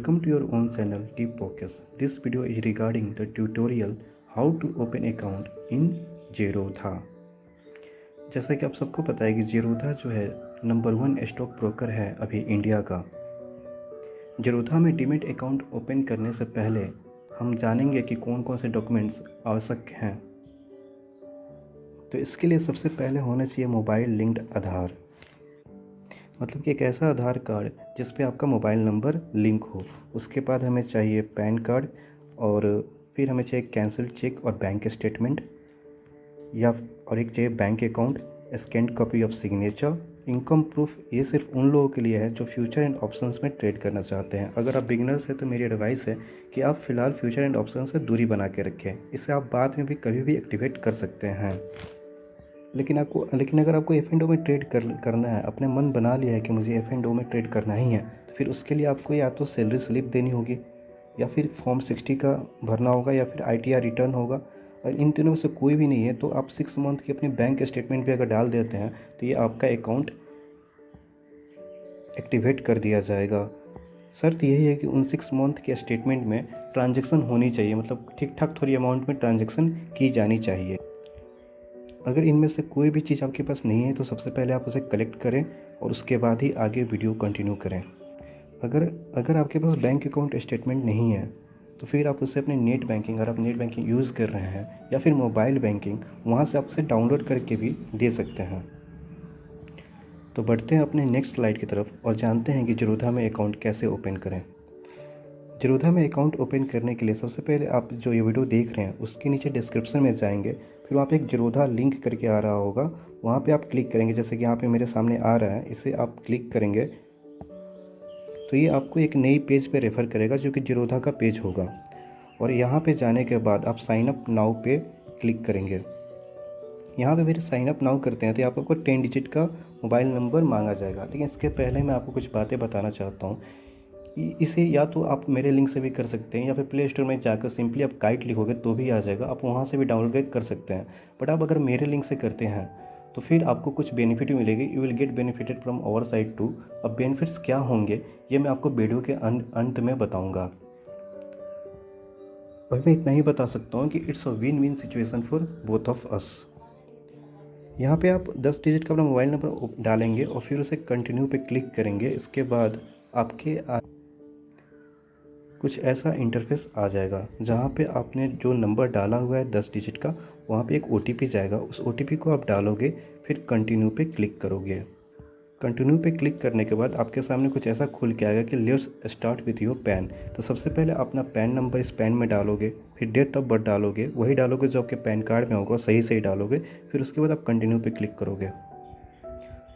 Welcome to your own channel Deep Focus. This video is regarding the tutorial how to open account in Zerodha. जैसा कि आप सबको पता है कि Zerodha जो है नंबर 1 स्टॉक ब्रोकर है अभी इंडिया का। Zerodha में डीमैट अकाउंट ओपन करने से पहले हम जानेंगे कि कौन कौन से डॉक्यूमेंट्स आवश्यक हैं। तो इसके लिए सबसे पहले होना चाहिए मोबाइल लिंक्ड आधार, मतलब कि एक ऐसा आधार कार्ड जिस पे आपका मोबाइल नंबर लिंक हो। उसके बाद हमें चाहिए पैन कार्ड और फिर हमें चाहिए कैंसिल चेक और बैंक स्टेटमेंट और एक चाहिए bank account, scanned copy of signature, income proof. ये सिर्फ उन लोगों के लिए है जो फ्यूचर एंड ऑप्शंस में ट्रेड करना चाहते हैं। अगर आप बिगिनर्स हैं तो मेरी एडवाइस है कि आप फ़िलहाल फ्यूचर एंड ऑप्शन से दूरी बना के रखें। इससे आप बाद में भी कभी भी एक्टिवेट कर सकते हैं। लेकिन अगर आपको F&O में ट्रेड करना है, आपने मन बना लिया है कि मुझे F&O में ट्रेड करना ही है, तो फिर उसके लिए आपको या तो सैलरी स्लिप देनी होगी या फिर फॉर्म 60 का भरना होगा या फिर ITR रिटर्न होगा। और इन तीनों में से कोई भी नहीं है तो आप 6 मंथ की अपनी बैंक स्टेटमेंट भी अगर डाल देते हैं तो ये आपका अकाउंट एक्टिवेट कर दिया जाएगा। शर्त यही है कि उन 6 मंथ के स्टेटमेंट में ट्रांजैक्शन होनी चाहिए, मतलब ठीक ठाक थोड़ी अमाउंट में ट्रांजैक्शन की जानी चाहिए। अगर इनमें से कोई भी चीज़ आपके पास नहीं है तो सबसे पहले आप उसे कलेक्ट करें और उसके बाद ही आगे वीडियो कंटिन्यू करें। अगर आपके पास बैंक अकाउंट स्टेटमेंट नहीं है तो फिर आप उसे अपने नेट बैंकिंग, अगर आप नेट बैंकिंग यूज़ कर रहे हैं या फिर मोबाइल बैंकिंग, वहाँ से आप उसे डाउनलोड करके भी दे सकते हैं। तो बढ़ते हैं अपने नेक्स्ट स्लाइड की तरफ और जानते हैं कि Zerodha में अकाउंट कैसे ओपन करें। Zerodha में अकाउंट ओपन करने के लिए सबसे पहले आप जो ये वीडियो देख रहे हैं उसके नीचे डिस्क्रिप्शन में जाएंगे, फिर वहाँ पे एक Zerodha लिंक करके आ रहा होगा, वहाँ पे आप क्लिक करेंगे। जैसे कि यहाँ पे मेरे सामने आ रहा है, इसे आप क्लिक करेंगे तो ये आपको एक नई पेज पे रेफ़र करेगा जो कि Zerodha का पेज होगा। और यहाँ पे जाने के बाद आप साइन अप नाउ पे क्लिक करेंगे। यहाँ पे फिर साइन अप नाउ करते हैं तो यहाँ पर आपको 10 डिजिट का मोबाइल नंबर मांगा जाएगा। लेकिन इसके पहले मैं आपको कुछ बातें बताना चाहता हूँ। इसे या तो आप मेरे लिंक से भी कर सकते हैं या फिर प्ले स्टोर में जाकर सिंपली आप काइट लिखोगे तो भी आ जाएगा, आप वहाँ से भी डाउनलोड कर सकते हैं। बट आप अगर मेरे लिंक से करते हैं तो फिर आपको कुछ बेनिफिट मिलेगी, you will get benefited from our side too. अब बेनिफिट्स क्या होंगे ये मैं आपको वीडियो के अंत में बताऊँगा। और मैं इतना ही बता सकता हूँ कि it's a win win situation for both of us. यहाँ पे आप 10 डिजिट का अपना मोबाइल नंबर डालेंगे और फिर उसे कंटिन्यू पे क्लिक करेंगे। इसके बाद आपके कुछ ऐसा इंटरफेस आ जाएगा जहाँ पे आपने जो नंबर डाला हुआ है 10 डिजिट का, वहाँ पे एक OTP जाएगा। उस OTP को आप डालोगे, फिर कंटिन्यू पे क्लिक करोगे। कंटिन्यू पे क्लिक करने के बाद आपके सामने कुछ ऐसा खुल के आएगा कि let's start with your pan. तो सबसे पहले अपना पैन नंबर इस पैन में डालोगे, फिर डेट ऑफ बर्थ डालोगे, वही डालोगे जो आपके पैन कार्ड में होगा, सही डालोगे। फिर उसके बाद आप कंटिन्यू पे क्लिक करोगे।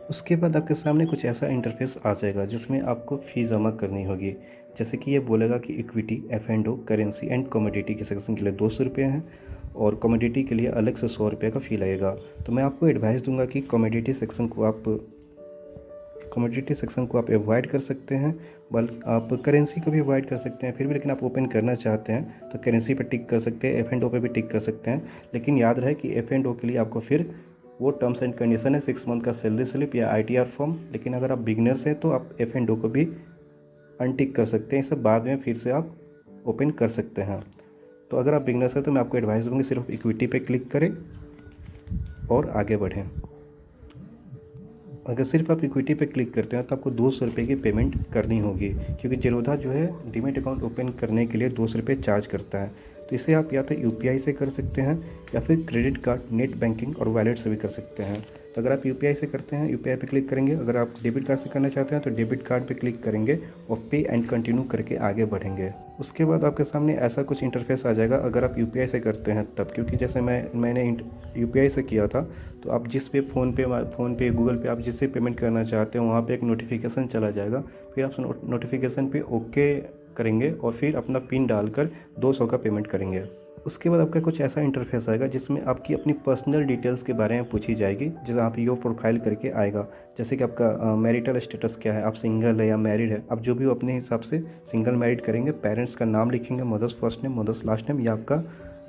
उसके बाद आपके सामने कुछ ऐसा इंटरफेस आ जाएगा जिसमें आपको फ़ीस जमा करनी होगी। जैसे कि ये बोलेगा कि equity, F&O, currency and commodity के सेक्शन के लिए 200 रुपये हैं और कमोडिटी के लिए अलग से 100 रुपये का फ़ी लगेगा। तो मैं आपको एडवाइस दूंगा कि कमोडिटी सेक्शन को आप अवॉइड कर सकते हैं, बल्कि आप करेंसी को भी अवॉइड कर सकते हैं फिर भी। लेकिन आप ओपन करना चाहते हैं तो करेंसी पर टिक कर सकते हैं, F&O पे भी टिक कर सकते हैं। लेकिन याद रहे कि F&O के लिए आपको फिर वो टर्म्स एंड कंडीशन है 6 मंथ का सैलरी स्लिप या ITR फॉर्म। लेकिन अगर आप बिगिनर्स हैं तो आप F&O को भी अनटिक कर सकते हैं, इसे बाद में फिर से आप ओपन कर सकते हैं। तो अगर आप बिगिनर्स हैं तो मैं आपको एडवाइस दूंगी सिर्फ इक्विटी पे क्लिक करें और आगे बढ़ें। अगर सिर्फ आप इक्विटी पे क्लिक करते हैं तो आपको 200 रुपये की पेमेंट करनी होगी, क्योंकि Zerodha जो है डीमैट अकाउंट ओपन करने के लिए 200 रुपये चार्ज करता है। तो इसे आप या तो UPI से कर सकते हैं या फिर क्रेडिट कार्ड, नेट बैंकिंग और वॉलेट से भी कर सकते हैं। तो अगर आप UPI से करते हैं, UPI पे क्लिक करेंगे। अगर आप डेबिट कार्ड से करना चाहते हैं तो डेबिट कार्ड पे क्लिक करेंगे और पे एंड कंटिन्यू करके आगे बढ़ेंगे। उसके बाद आपके सामने ऐसा कुछ इंटरफेस आ जाएगा अगर आप UPI से करते हैं तब, क्योंकि जैसे मैंने UPI से किया था तो आप जिस पे फ़ोन पे, गूगल पे आप जिससे पेमेंट करना चाहते हो वहाँ पे एक नोटिफिकेशन चला जाएगा। फिर आप नोटिफिकेशन पे ओके करेंगे और फिर अपना पिन डालकर 200 का पेमेंट करेंगे। उसके बाद आपका कुछ ऐसा इंटरफेस आएगा जिसमें आपकी अपनी पर्सनल डिटेल्स के बारे में पूछी जाएगी, जहाँ पे योर प्रोफाइल करके आएगा। जैसे कि आपका मैरिटल स्टेटस क्या है, आप सिंगल है या मैरिड है। आप जो भी अपने हिसाब से सिंगल मैरिड करेंगे, पेरेंट्स का नाम लिखेंगे, mother's first name, mother's last name, या आपका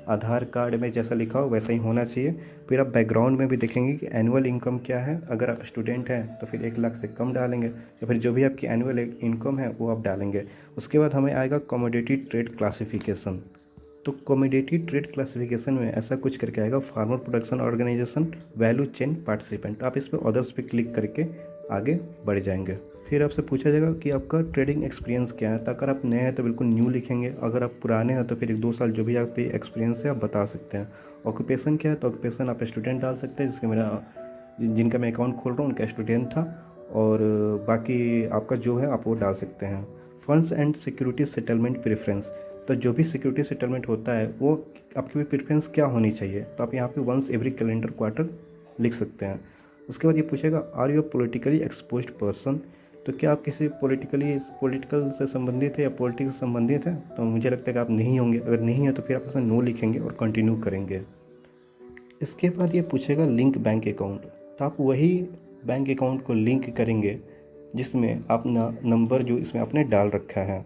आधार कार्ड में जैसा लिखा हो वैसा ही होना चाहिए। फिर आप बैकग्राउंड में भी देखेंगे कि एनुअल इनकम क्या है। अगर आप स्टूडेंट हैं तो फिर 1 लाख से कम डालेंगे, या फिर जो भी आपकी एनुअल इनकम है वो आप डालेंगे। उसके बाद हमें आएगा कमोडिटी ट्रेड क्लासिफिकेशन। तो कमोडिटी ट्रेड क्लासिफिकेशन में ऐसा कुछ करके आएगा, farmer production organisation, value chain participant. आप इस पर अदर्स पे क्लिक करके आगे बढ़ जाएंगे। फिर आपसे पूछा जाएगा कि आपका ट्रेडिंग एक्सपीरियंस क्या है। तो अगर आप नए हैं तो बिल्कुल न्यू लिखेंगे, अगर आप पुराने हैं तो फिर 1-2 साल जो भी आप पे एक्सपीरियंस है आप बता सकते हैं। ऑक्यूपेशन क्या है, तो ऑक्यूपेशन आप स्टूडेंट डाल सकते हैं, जिनका मैं अकाउंट खोल रहा हूँ उनका स्टूडेंट था। और बाकी आपका जो है आप वो डाल सकते हैं। Funds and security settlement preference, तो जो भी सिक्योरिटी सेटलमेंट होता है वो आपकी भी प्रेफरेंस क्या होनी चाहिए, तो आप यहाँ पे वंस एवरी कैलेंडर क्वार्टर लिख सकते हैं। उसके बाद ये पूछेगा are you politically exposed person, तो क्या आप किसी पॉलिटिकल से संबंधित है या पॉलिटिक्स से संबंधित है, तो मुझे लगता है कि आप नहीं होंगे। अगर नहीं है तो फिर आप उसमें नो लिखेंगे और कंटिन्यू करेंगे। इसके बाद ये पूछेगा लिंक बैंक अकाउंट, तो आप वही बैंक अकाउंट को लिंक करेंगे जिसमें अपना नंबर जो इसमें आपने डाल रखा है।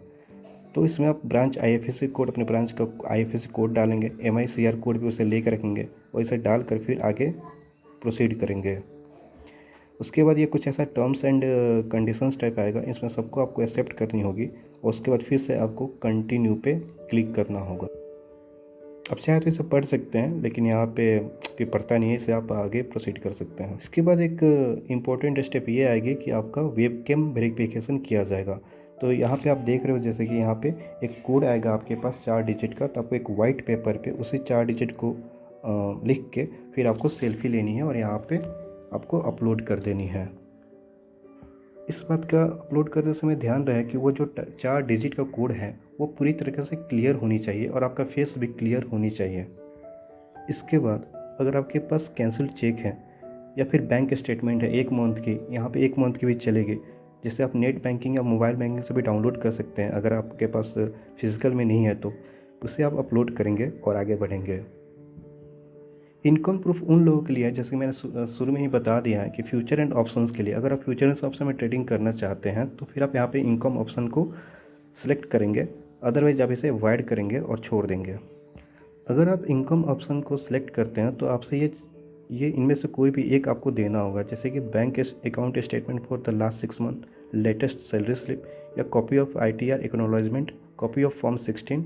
तो इसमें आप ब्रांच आईएफएससी कोड, अपने ब्रांच का आईएफएससी कोड डालेंगे, एमआईसीआर कोड भी उसे लेकर रखेंगे और इसे डालकर फिर आगे प्रोसीड करेंगे। उसके बाद ये कुछ ऐसा टर्म्स एंड कंडीशंस टाइप आएगा, इसमें सबको आपको एक्सेप्ट करनी होगी और उसके बाद फिर से आपको कंटिन्यू पे क्लिक करना होगा। आप चाहे तो इसे पढ़ सकते हैं, लेकिन यहाँ पे कोई पढ़ता नहीं है, इसे आप आगे प्रोसीड कर सकते हैं। इसके बाद एक इम्पॉर्टेंट स्टेप ये आएगी कि आपका वेबकैम वेरिफिकेशन किया जाएगा। तो यहाँ पे आप देख रहे हो जैसे कि यहाँ पे एक कोड आएगा आपके पास 4 डिजिट का, तो आपको एक वाइट पेपर पे उसी 4 डिजिट को लिख के फिर आपको सेल्फी लेनी है और यहाँ पे आपको अपलोड कर देनी है। इस बात का अपलोड करते समय ध्यान रहे कि वो जो 4 डिजिट का कोड है वो पूरी तरीके से क्लियर होनी चाहिए और आपका फेस भी क्लियर होनी चाहिए। इसके बाद अगर आपके पास कैंसिल्ड चेक है या फिर बैंक स्टेटमेंट है 1 मंथ की, यहाँ पे 1 मंथ की भी चलेगी, जिसे आप नेट बैंकिंग या मोबाइल बैंकिंग से भी डाउनलोड कर सकते हैं। अगर आपके पास फिजिकल में नहीं है तो उसे आप अपलोड करेंगे और आगे बढ़ेंगे। इनकम प्रूफ उन लोगों के लिए है, जैसे कि मैंने शुरू में ही बता दिया है कि फ्यूचर एंड ऑप्शंस के लिए, अगर आप फ्यूचर एंड ऑप्शन में ट्रेडिंग करना चाहते हैं तो फिर आप यहाँ पे इनकम ऑप्शन को सिलेक्ट करेंगे, अदरवाइज आप इसे अवॉइड करेंगे और छोड़ देंगे। अगर आप इनकम ऑप्शन को सिलेक्ट करते हैं तो आपसे ये इनमें से कोई भी एक आपको देना होगा, जैसे कि bank account statement for the last 6 month, latest salary slip या copy of ITR acknowledgement, copy of form 16,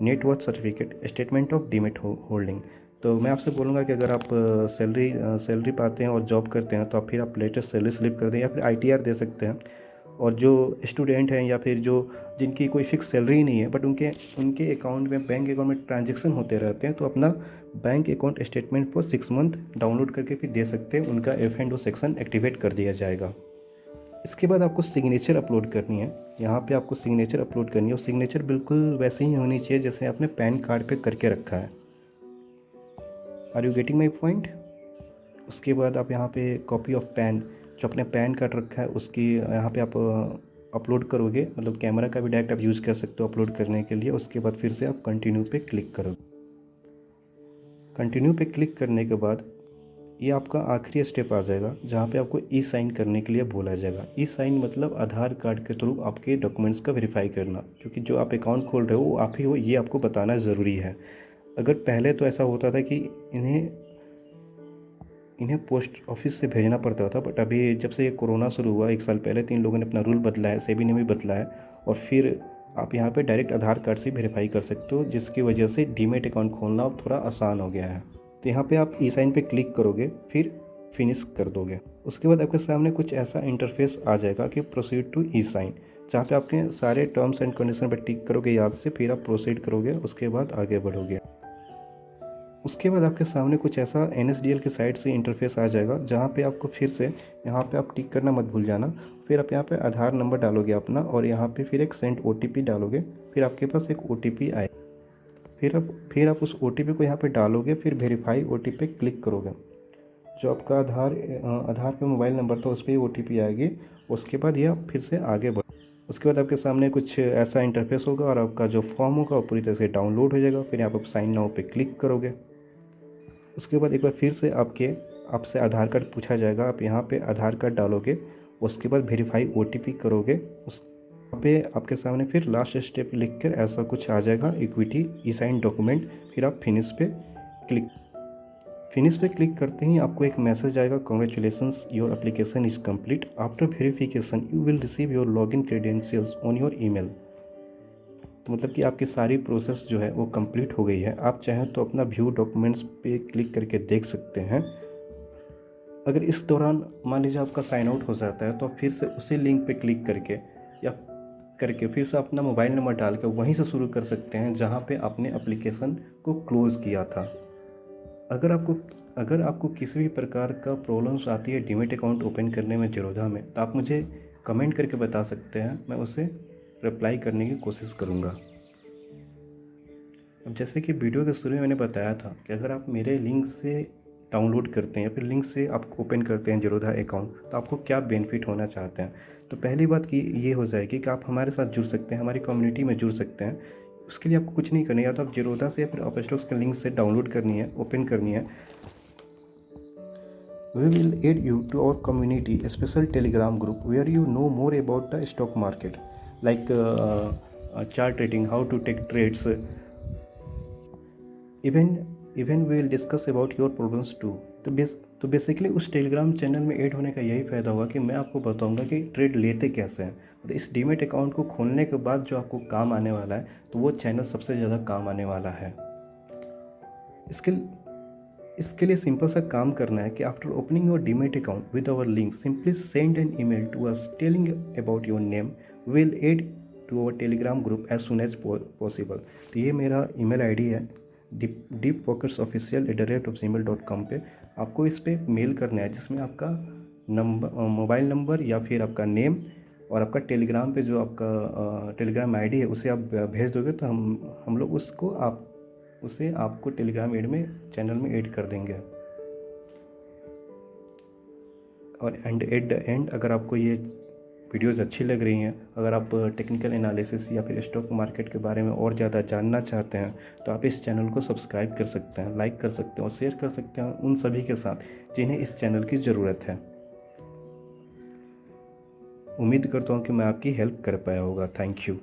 networth certificate, statement of demat holding. तो मैं आपसे बोलूँगा कि अगर आप सैलरी पाते हैं और जॉब करते हैं तो आप फिर आप लेटेस्ट सैलरी स्लिप कर दें या फिर ITR दे सकते हैं। और जो स्टूडेंट हैं या फिर जो जिनकी कोई फिक्स सैलरी नहीं है बट उनके अकाउंट में बैंक अकाउंट में ट्रांजैक्शन होते रहते हैं, तो अपना bank account statement for 6 month download करके फिर दे सकते हैं, उनका F&O सेक्शन एक्टिवेट कर दिया जाएगा। इसके बाद आपको सिग्नेचर अपलोड करनी है। यहाँ पे आपको सिग्नेचर अपलोड करनी है और सिग्नेचर बिल्कुल वैसे ही होनी चाहिए जैसे आपने पैन कार्ड पे करके रखा है। Are you getting my point? उसके बाद आप यहाँ पे कॉपी ऑफ पैन, जो अपने पैन कार्ड रखा है उसकी यहाँ पे आप अपलोड करोगे, मतलब कैमरा का भी डायरेक्ट आप यूज़ कर सकते हो अपलोड करने के लिए। उसके बाद फिर से आप कंटिन्यू पे क्लिक करोगे। कंटिन्यू पे क्लिक करने के बाद ये आपका आखिरी स्टेप आ जाएगा जहाँ पे आपको ई साइन करने के लिए बोला जाएगा। ई साइन मतलब आधार कार्ड के थ्रू आपके डॉक्यूमेंट्स का वेरीफाई करना, क्योंकि जो आप अकाउंट खोल रहे हो वो आप ही हो, ये आपको बताना ज़रूरी है। अगर पहले तो ऐसा होता था कि इन्हें पोस्ट ऑफिस से भेजना पड़ता था, बट अभी जब से ये कोरोना शुरू हुआ 1 साल पहले, 3 लोगों ने अपना रूल बदला है, सेबी ने भी बदला है, और फिर आप यहाँ पे डायरेक्ट आधार कार्ड से वेरीफाई कर सकते हो, जिसकी वजह से डीमेट अकाउंट खोलना अब थोड़ा आसान हो गया है। तो यहाँ पे आप ई साइन पे क्लिक करोगे, फिर फिनिश कर दोगे। उसके बाद आपके सामने कुछ ऐसा इंटरफेस आ जाएगा कि प्रोसीड टू ई साइन, जहाँ पे आपके सारे टर्म्स एंड कंडीशन पर टिक करोगे याद से, फिर आप प्रोसीड करोगे, उसके बाद आगे बढ़ोगे। उसके बाद आपके सामने कुछ ऐसा NSDL की साइट से इंटरफेस आ जाएगा, जहाँ पे आपको फिर से यहाँ पे आप टिक करना मत भूल जाना। फिर आप यहाँ पे आधार नंबर डालोगे अपना और यहाँ पे फिर एक सेंड OTP डालोगे, फिर आपके पास एक OTP आए, फिर आप उस OTP को यहाँ पे डालोगे, फिर वेरीफाई OTP पे क्लिक करोगे। जो आपका आधार पे मोबाइल नंबर था उस पर ही OTP आएगी। उसके बाद ये आप फिर से आगे बढ़, उसके बाद आपके सामने कुछ ऐसा इंटरफेस होगा और आपका जो फॉर्म होगा वो पूरी तरह से डाउनलोड हो जाएगा। फिर यहाँ पर साइन नाउ पे क्लिक करोगे। उसके बाद एक बार फिर से आपसे आधार कार्ड पूछा जाएगा, आप यहाँ पे आधार कार्ड डालोगे, उसके बाद वेरीफाई OTP करोगे, पे आपके सामने फिर लास्ट स्टेप लिख कर ऐसा कुछ आ जाएगा, इक्विटी ई साइन डॉक्यूमेंट। फिर आप फिनिश पे क्लिक करते ही आपको एक मैसेज आएगा, congratulations your application is complete, after verification you will receive your login credentials on your email. तो मतलब कि आपकी सारी प्रोसेस जो है वो कंप्लीट हो गई है। आप चाहें तो अपना व्यू डॉक्यूमेंट्स पे क्लिक करके देख सकते हैं। अगर इस दौरान मान लीजिए आपका साइन आउट हो जाता है तो आप फिर से उसी लिंक पे क्लिक करके फिर से अपना मोबाइल नंबर डाल के वहीं से शुरू कर सकते हैं जहाँ पे आपने एप्लीकेशन को क्लोज़ किया था। अगर आपको किसी भी प्रकार का प्रॉब्लम्स आती है डीमैट अकाउंट ओपन करने में ज़ेरोधा में, तो आप मुझे कमेंट करके बता सकते हैं, मैं उसे रिप्लाई करने की कोशिश करूँगा। अब जैसे कि वीडियो के शुरू में मैंने बताया था कि अगर आप मेरे लिंक से डाउनलोड करते हैं या फिर लिंक से आप ओपन करते हैं ज़ेरोधा अकाउंट, तो आपको क्या बेनिफिट होना चाहते हैं। तो पहली बात की ये हो जाएगी कि आप हमारे साथ जुड़ सकते हैं, हमारी कम्युनिटी में जुड़ सकते हैं। उसके लिए आपको कुछ नहीं करना है, या तो आप ज़ेरोधा से या फिर अपस्टॉक्स के लिंक से डाउनलोड करनी है, ओपन करनी है। We will add you to our community, a special Telegram group where you know more about the stock market, like chart trading, how to take trades. Even we will discuss about your problems too. तो basically उस Telegram channel में add होने का यही फ़ायदा होगा कि मैं आपको बताऊंगा कि ट्रेड लेते कैसे हैं। तो इस डीमैट अकाउंट को खोलने के बाद जो आपको काम आने वाला है, तो वो चैनल सबसे ज़्यादा काम आने वाला है। इसके लिए सिंपल सा काम करना है कि after opening your demat account with our link, simply send an email to us telling about your name, will add to our Telegram group as soon as possible. तो ये मेरा ईमेल आईडी है, deeppocketsofficial@gmail.com पे। आपको इस पर mail करना है जिसमें आपका मोबाइल नंबर या फिर आपका नेम और आपका टेलीग्राम पे जो आपका टेलीग्राम आईडी है उसे आप भेज दोगे, तो हम लोग उसे आपको टेलीग्राम चैनल में ऐड कर देंगे। और एट द एंड, अगर आपको ये वीडियोस अच्छी लग रही हैं, अगर आप टेक्निकल एनालिसिस या फिर स्टॉक मार्केट के बारे में और ज़्यादा जानना चाहते हैं, तो आप इस चैनल को सब्सक्राइब कर सकते हैं, लाइक कर सकते हैं और शेयर कर सकते हैं उन सभी के साथ जिन्हें इस चैनल की ज़रूरत है। उम्मीद करता हूँ कि मैं आपकी हेल्प कर पाया होगा। Thank you.